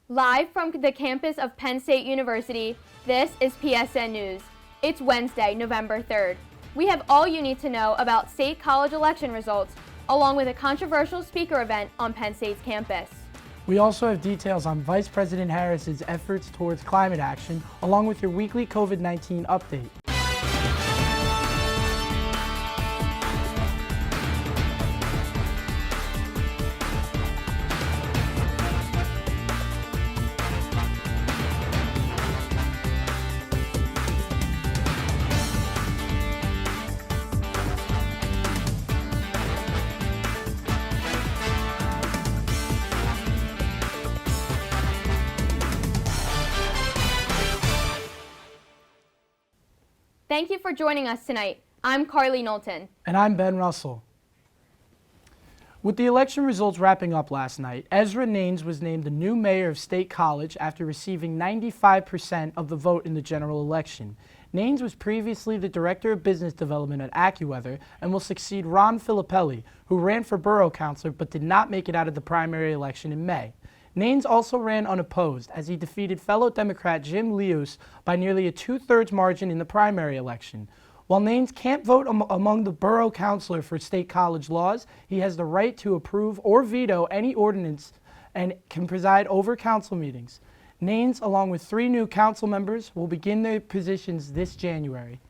Live from the campus of Penn State University, this is PSN News. It's Wednesday, November 3rd. We have all you need to know about state college election results, along with a controversial speaker event on Penn State's campus. We also have details on Vice President Harris's efforts towards climate action, along with your weekly COVID-19 update. Thank you for joining us tonight. I'm Carly Knowlton. And I'm Ben Russell. With the election results wrapping up last night, Ezra Naines was named the new mayor of State College after receiving 95% of the vote in the general election. Naines was previously the Director of Business Development at AccuWeather and will succeed Ron Filippelli, who ran for borough councilor but did not make it out of the primary election in May. Naines also ran unopposed as he defeated fellow Democrat Jim Leus by nearly a two-thirds margin in the primary election. While Naines can't vote among the borough councilor for state college laws, he has the right to approve or veto any ordinance and can preside over council meetings. Naines, along with 3 new council members, will begin their positions this January.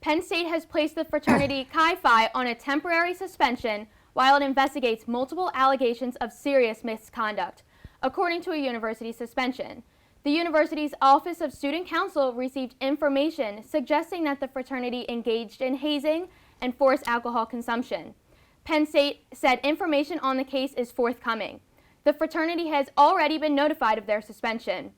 Penn State has placed the fraternity Chi Phi on a temporary suspension while it investigates multiple allegations of serious misconduct, according to a university suspension. The university's Office of Student Council received information suggesting that the fraternity engaged in hazing and forced alcohol consumption. Penn State said information on the case is forthcoming. The fraternity has already been notified of their suspension.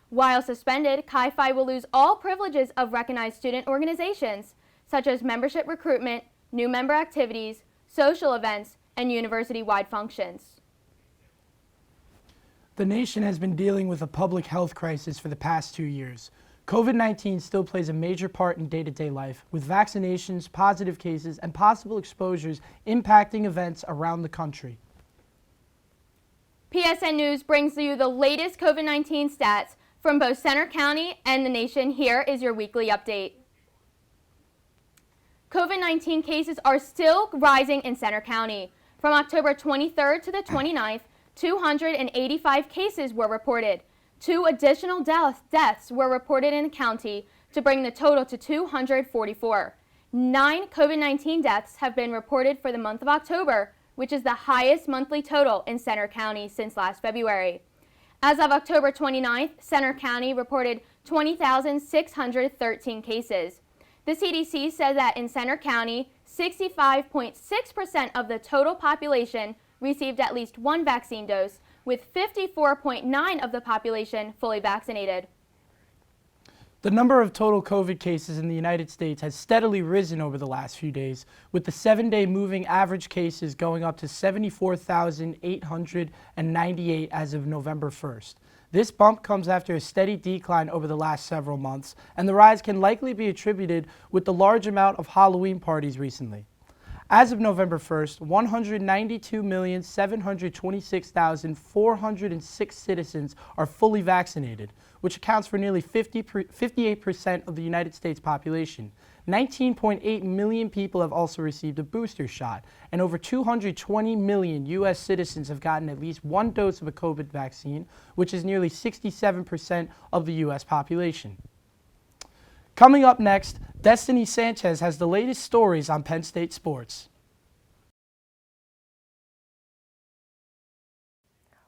While suspended, Chi Phi will lose all privileges of recognized student organizations, such as membership recruitment, new member activities, social events, and university-wide functions. The nation has been dealing with a public health crisis for the past 2 years. COVID-19 still plays a major part in day-to-day life, with vaccinations, positive cases, and possible exposures impacting events around the country. PSN News brings you the latest COVID-19 stats from both Centre County and the nation. Here is your weekly update. COVID-19 cases are still rising in Centre County. From October 23rd to the 29th, 285 cases were reported. 2 additional deaths were reported in the county to bring the total to 244. 9 COVID-19 deaths have been reported for the month of October, which is the highest monthly total in Centre County since last February. As of October 29th, Centre County reported 20,613 cases. The CDC said that in Centre County, 65.6% of the total population received at least 1 vaccine dose, with 54.9% of the population fully vaccinated. The number of total COVID cases in the United States has steadily risen over the last few days, with the 7-day moving average cases going up to 74,898 as of November 1st. This bump comes after a steady decline over the last several months, and the rise can likely be attributed with the large amount of Halloween parties recently. As of November 1st, 192,726,406 citizens are fully vaccinated, which accounts for nearly 58% of the United States population. 19.8 million people have also received a booster shot, and over 220 million U.S. citizens have gotten at least 1 dose of a COVID vaccine, which is nearly 67% of the U.S. population. Coming up next, Destiny Sanchez has the latest stories on Penn State sports.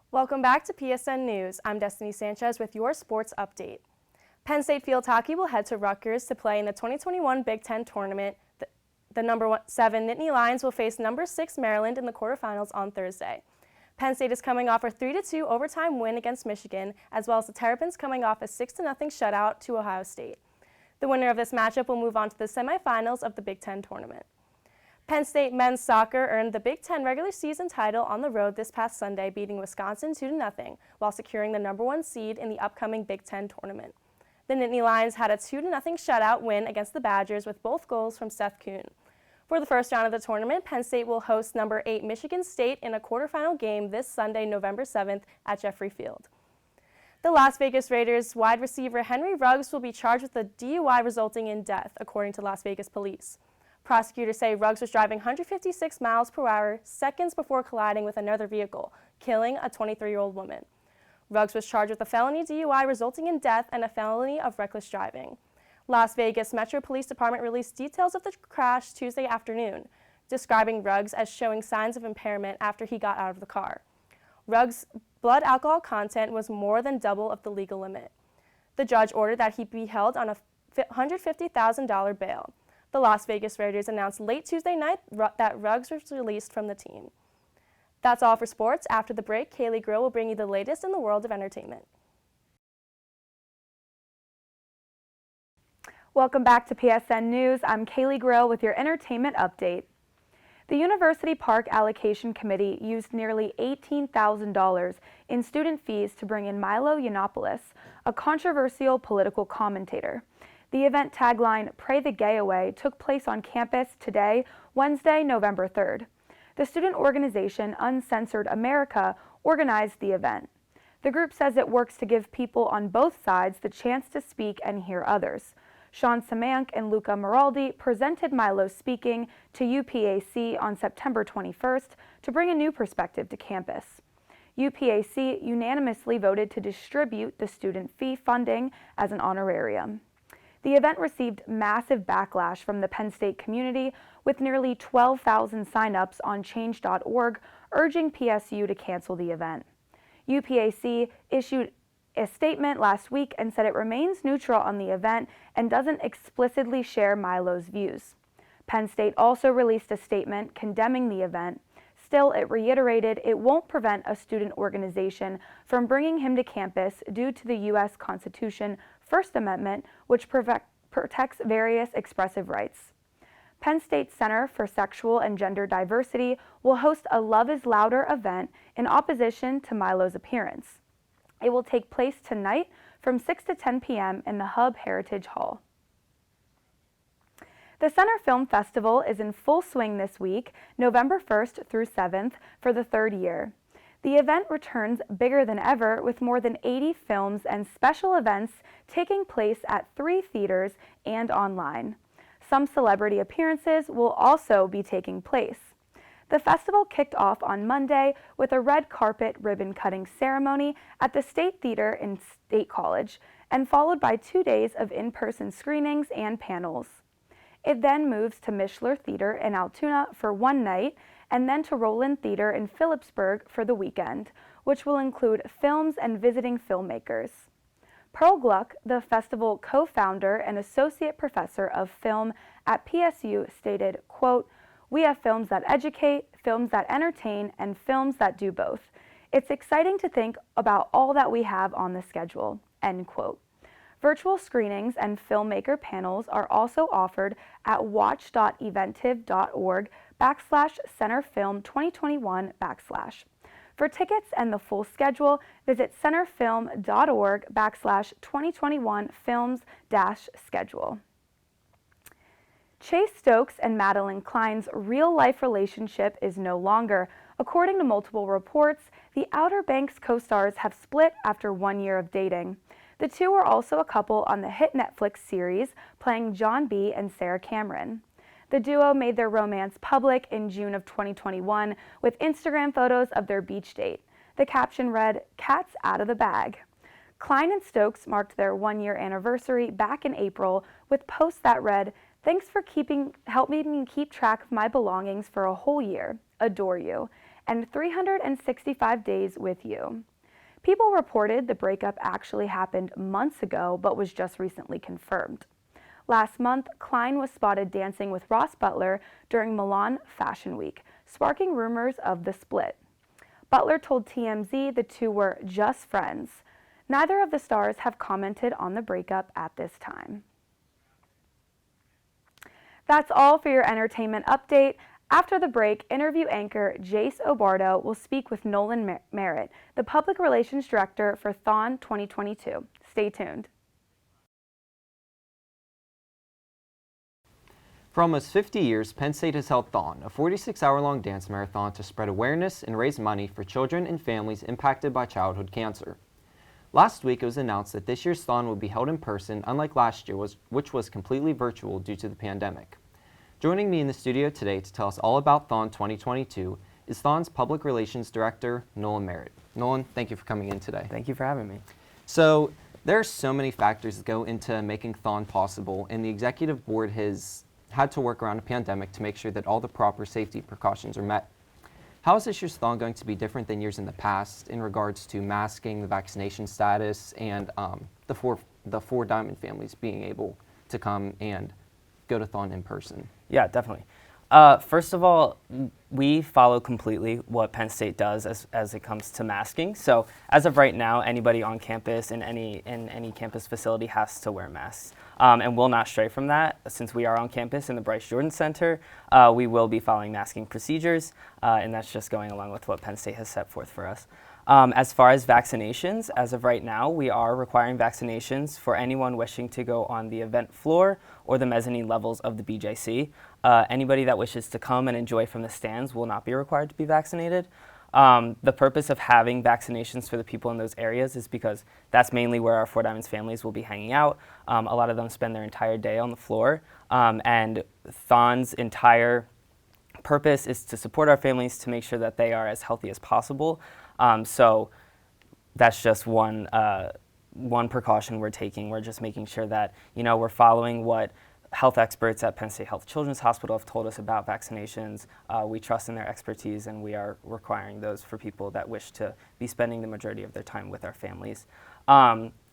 Welcome back to PSN News. I'm Destiny Sanchez with your sports update. Penn State field hockey will head to Rutgers to play in the 2021 Big Ten tournament. The number 7 Nittany Lions will face number 6 Maryland in the quarterfinals on Thursday. Penn State is coming off a 3-2 overtime win against Michigan, as well as the Terrapins coming off a 6-0 shutout to Ohio State. The winner of this matchup will move on to the semifinals of the Big Ten tournament. Penn State men's soccer earned the Big Ten regular season title on the road this past Sunday, beating Wisconsin 2-0, while securing the number 1 seed in the upcoming Big Ten tournament. The Nittany Lions had a 2-0 shutout win against the Badgers with both goals from Seth Kuhn. For the first round of the tournament, Penn State will host number 8 Michigan State in a quarterfinal game this Sunday, November 7th at Jeffrey Field. The Las Vegas Raiders wide receiver Henry Ruggs will be charged with a DUI resulting in death, according to Las Vegas police. Prosecutors say Ruggs was driving 156 miles per hour seconds before colliding with another vehicle, killing a 23-year-old woman. Ruggs was charged with a felony DUI resulting in death and a felony of reckless driving. Las Vegas Metro Police Department released details of the crash Tuesday afternoon, describing Ruggs as showing signs of impairment after he got out of the car. Ruggs' blood alcohol content was more than double of the legal limit. The judge ordered that he be held on a $150,000 bail. The Las Vegas Raiders announced late Tuesday night that Ruggs was released from the team. That's all for sports. After the break, Kaylee Grill will bring you the latest in the world of entertainment. Welcome back to PSN News. I'm Kaylee Grill with your entertainment update. The University Park Allocation Committee used nearly $18,000 in student fees to bring in Milo Yiannopoulos, a controversial political commentator. The event tagline, "Pray the Gay Away," took place on campus today, Wednesday, November 3rd. The student organization Uncensored America organized the event. The group says it works to give people on both sides the chance to speak and hear others. Sean Samank and Luca Maraldi presented Milo's speaking to UPAC on September 21st to bring a new perspective to campus. UPAC unanimously voted to distribute the student fee funding as an honorarium. The event received massive backlash from the Penn State community, with nearly 12,000 signups on change.org urging PSU to cancel the event. UPAC issued a statement last week and said it remains neutral on the event and doesn't explicitly share Milo's views. Penn State also released a statement condemning the event. Still, it reiterated it won't prevent a student organization from bringing him to campus due to the U.S. Constitution First Amendment, which protects various expressive rights. Penn State Center for Sexual and Gender Diversity will host a Love is Louder event in opposition to Milo's appearance. It will take place tonight from 6 to 10 p.m. in the Hub Heritage Hall. The Center Film Festival is in full swing this week, November 1st through 7th, for the third year. The event returns bigger than ever, with more than 80 films and special events taking place at 3 theaters and online. Some celebrity appearances will also be taking place. The festival kicked off on Monday with a red carpet ribbon-cutting ceremony at the State Theater in State College, and followed by 2 days of in-person screenings and panels. It then moves to Mishler Theater in Altoona for one night, and then to Roland Theater in Phillipsburg for the weekend, which will include films and visiting filmmakers. Pearl Gluck, the festival co-founder and associate professor of film at PSU, stated, quote, "We have films that educate, films that entertain, and films that do both. It's exciting to think about all that we have on the schedule," end quote. Virtual screenings and filmmaker panels are also offered at watch.eventive.org/centerfilm2021 /. For tickets and the full schedule, visit centerfilm.org/2021films-schedule. Chase Stokes and Madeline Klein's real-life relationship is no longer. According to multiple reports, the Outer Banks co-stars have split after 1 year of dating. The two were also a couple on the hit Netflix series, playing John B. and Sarah Cameron. The duo made their romance public in June of 2021 with Instagram photos of their beach date. The caption read, "Cat's out of the bag." Klein and Stokes marked their 1 year anniversary back in April with posts that read, "Thanks for helping me keep track of my belongings for a whole year. Adore you. And 365 days with you." People reported the breakup actually happened months ago, but was just recently confirmed. Last month, Klein was spotted dancing with Ross Butler during Milan Fashion Week, sparking rumors of the split. Butler told TMZ the two were just friends. Neither of the stars have commented on the breakup at this time. That's all for your entertainment update. After the break, interview anchor Jace Obardo will speak with Nolan Merritt, the Public Relations Director for Thon 2022. Stay tuned. For almost 50 years, Penn State has held Thon, a 46-hour-long dance marathon to spread awareness and raise money for children and families impacted by childhood cancer. Last week, it was announced that this year's Thon would be held in person, unlike last year, which was completely virtual due to the pandemic. Joining me in the studio today to tell us all about Thon 2022 is Thon's Public Relations Director, Nolan Merritt. Nolan, thank you for coming in today. Thank you for having me. So, there are so many factors that go into making Thon possible, and the executive board has had to work around a pandemic to make sure that all the proper safety precautions are met. How is this year's Thon going to be different than years in the past in regards to masking, the vaccination status, and the four Diamond families being able to come and go to Thon in person? Yeah, definitely. First of all, we follow completely what Penn State does as it comes to masking. So as of right now, anybody on campus in any campus facility has to wear masks. And we'll not stray from that. Since we are on campus in the Bryce Jordan Center, we will be following masking procedures, and that's just going along with what Penn State has set forth for us. As far as vaccinations, as of right now, we are requiring vaccinations for anyone wishing to go on the event floor or the mezzanine levels of the BJC. Anybody that wishes to come and enjoy from the stands will not be required to be vaccinated. The purpose of having vaccinations for the people in those areas is because that's mainly where our Four Diamonds families will be hanging out. A lot of them spend their entire day on the floor, and Thon's entire purpose is to support our families to make sure that they are as healthy as possible. So that's just one precaution we're taking. We're just making sure that, we're following what health experts at Penn State Health Children's Hospital have told us about vaccinations. We trust in their expertise, and we are requiring those for people that wish to be spending the majority of their time with our families.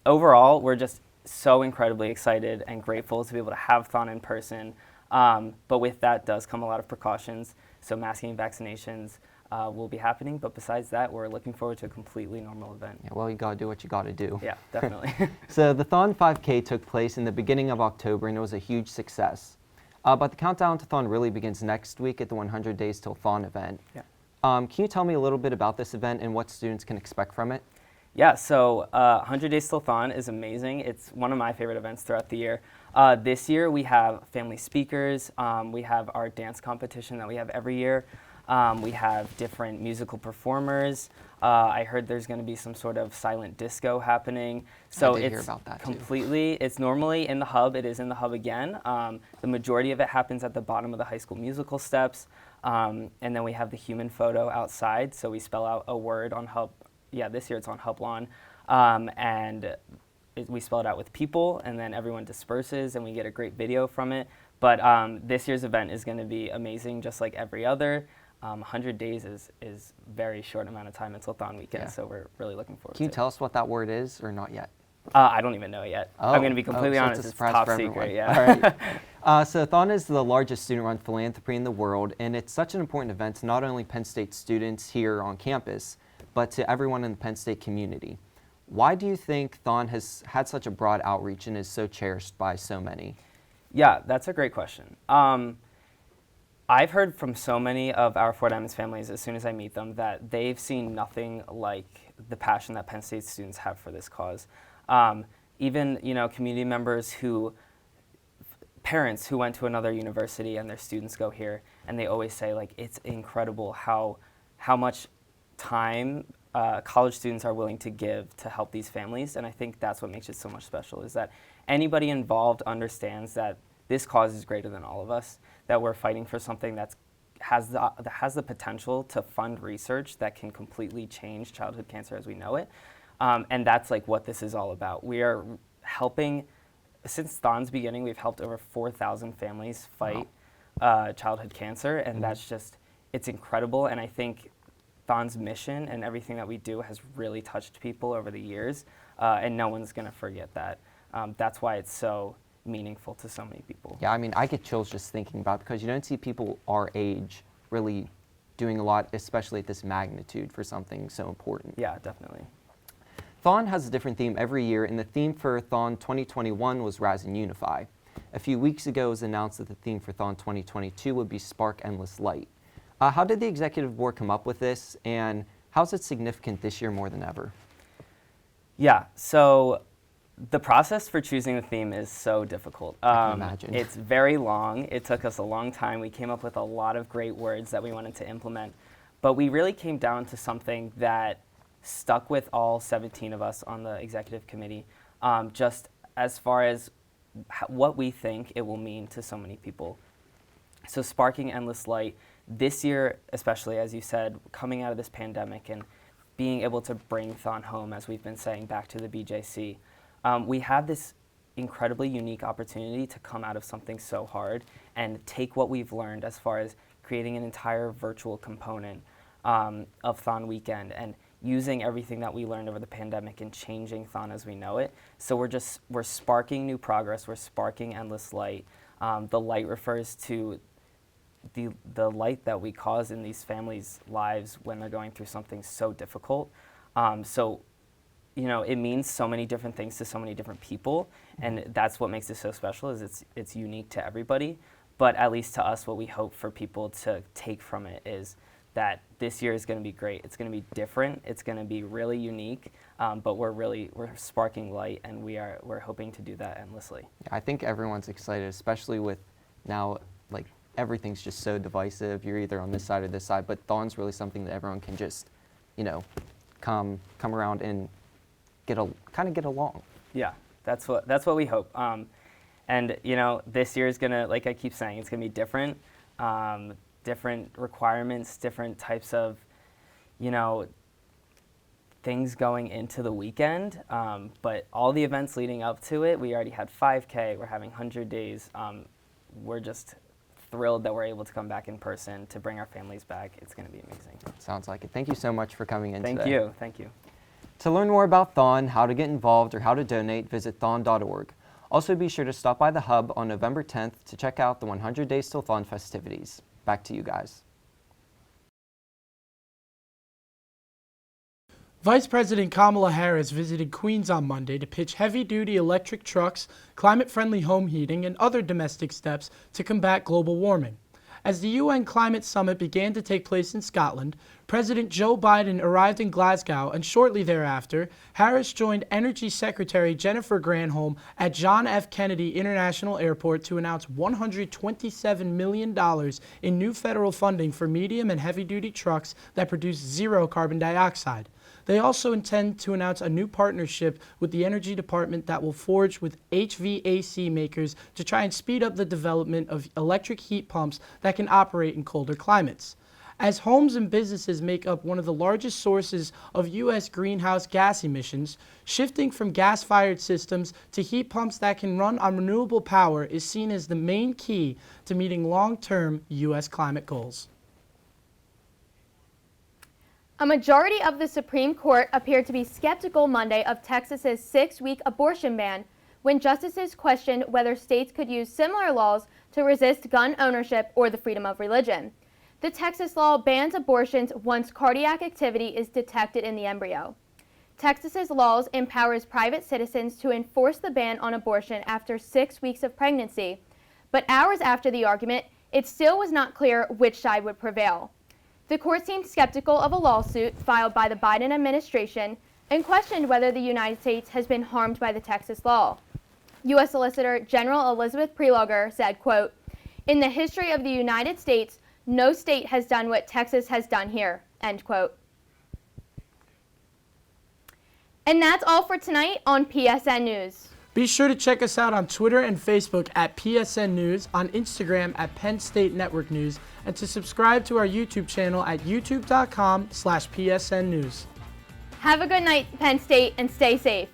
Overall, we're just so incredibly excited and grateful to be able to have Thon in person. But with that does come a lot of precautions. So masking and vaccinations will be happening, but besides that, we're looking forward to a completely normal event. Yeah, well, you gotta do what you gotta do. Yeah, definitely. So the Thon 5K took place in the beginning of October, and it was a huge success. But the countdown to Thon really begins next week at the 100 Days Till Thon event. Yeah. Can you tell me a little bit about this event and what students can expect from it? Yeah, so 100 Days Till Thon is amazing. It's one of my favorite events throughout the year. This year we have family speakers. We have our dance competition that we have every year. We have different musical performers. I heard there's going to be some sort of silent disco happening. So I did it's hear about that completely, it's normally in the hub. It is in the hub again. The majority of it happens at the bottom of the High School Musical steps. And then we have the human photo outside. So we spell out a word on hub. Yeah, this year it's on hub lawn. We spell it out with people, and then everyone disperses, and we get a great video from it. But this year's event is going to be amazing, just like every other. 100 days is very short amount of time until Thon weekend, Yeah. So we're really looking forward to it. Can you tell us what that word is, or not yet? I don't even know it yet. I'm going to be completely so honest, it's a it's surprise top for secret. everyone. Yeah. All right. So Thon is the largest student-run philanthropy in the world, and it's such an important event to not only Penn State students here on campus, but to everyone in the Penn State community. Why do you think Thon has had such a broad outreach and is so cherished by so many? Yeah, that's a great question. I've heard from so many of our Four Diamonds families as soon as I meet them that they've seen nothing like the passion that Penn State students have for this cause. Even, community members parents who went to another university and their students go here, and they always say, it's incredible how much time college students are willing to give to help these families. And I think that's what makes it so much special, is that anybody involved understands that this cause is greater than all of us, that we're fighting for something that has the potential to fund research that can completely change childhood cancer as we know it. And that's what this is all about. We are helping, since Thon's beginning, we've helped over 4,000 families fight childhood cancer, and that's it's incredible. And I think Thon's mission and everything that we do has really touched people over the years, and no one's going to forget that. That's why it's so meaningful to so many people. Yeah, I get chills just thinking about it, because you don't see people our age really doing a lot, especially at this magnitude, for something so important. Yeah, definitely. Thon has a different theme every year, and the theme for Thon 2021 was Rise and Unify. A few weeks ago, it was announced that the theme for Thon 2022 would be Spark Endless Light. How did the executive board come up with this, and how is it significant this year more than ever? Yeah, so The process for choosing the theme is so difficult. I can imagine. It's very long. It took us a long time. We came up with a lot of great words that we wanted to implement, but we really came down to something that stuck with all 17 of us on the executive committee, just as far as what we think it will mean to so many people. So sparking endless light, this year especially, as you said, coming out of this pandemic and being able to bring Thon home, as we've been saying, back to the BJC, we have this incredibly unique opportunity to come out of something so hard and take what we've learned as far as creating an entire virtual component of Thon Weekend and using everything that we learned over the pandemic and changing Thon as we know it. So we're sparking new progress, we're sparking endless light. The light refers to the light that we cause in these families' lives when they're going through something so difficult. So, you know, it means so many different things to so many different people, and that's what makes it so special, is it's unique to everybody. But at least to us, what we hope for people to take from it is that this year is going to be great. It's going to be different. It's going to be really unique. But we're sparking light, and we're hoping to do that endlessly. Yeah, I think everyone's excited, especially with now, like, everything's just so divisive. You're either on this side or this side, but Thon's really something that everyone can just, you know, come around and get along. Yeah, that's what we hope. And you know, this year is gonna, like I keep saying, it's gonna be different, different requirements, different types of, you know, things going into the weekend. But all the events leading up to it, we already had 5K. We're having 100 days. We're just thrilled that we're able to come back in person to bring our families back. It's going to be amazing. Sounds like it. Thank you so much for coming in today. Thank you. To learn more about Thon, how to get involved, or how to donate, visit thon.org. Also be sure to stop by the Hub on November 10th to check out the 100 Days Till Thon festivities. Back to you guys. Vice President Kamala Harris visited Queens on Monday to pitch heavy-duty electric trucks, climate-friendly home heating, and other domestic steps to combat global warming. As the UN Climate Summit began to take place in Scotland, President Joe Biden arrived in Glasgow, and shortly thereafter, Harris joined Energy Secretary Jennifer Granholm at John F. Kennedy International Airport to announce $127 million in new federal funding for medium and heavy-duty trucks that produce zero carbon dioxide. They also intend to announce a new partnership with the Energy Department that will forge with HVAC makers to try and speed up the development of electric heat pumps that can operate in colder climates. As homes and businesses make up one of the largest sources of U.S. greenhouse gas emissions, shifting from gas-fired systems to heat pumps that can run on renewable power is seen as the main key to meeting long-term U.S. climate goals. A majority of the Supreme Court appeared to be skeptical Monday of Texas's 6-week abortion ban when justices questioned whether states could use similar laws to resist gun ownership or the freedom of religion. The Texas law bans abortions once cardiac activity is detected in the embryo. Texas's laws empowers private citizens to enforce the ban on abortion after 6 weeks of pregnancy, but hours after the argument, it still was not clear which side would prevail. The court seemed skeptical of a lawsuit filed by the Biden administration and questioned whether the United States has been harmed by the Texas law. U.S. Solicitor General Elizabeth Prelogar said, quote, "In the history of the United States, no state has done what Texas has done here," end quote. And that's all for tonight on PSN News. Be sure to check us out on Twitter and Facebook at PSN News, on Instagram at Penn State Network News, and to subscribe to our YouTube channel at youtube.com/PSN News. Have a good night, Penn State, and stay safe.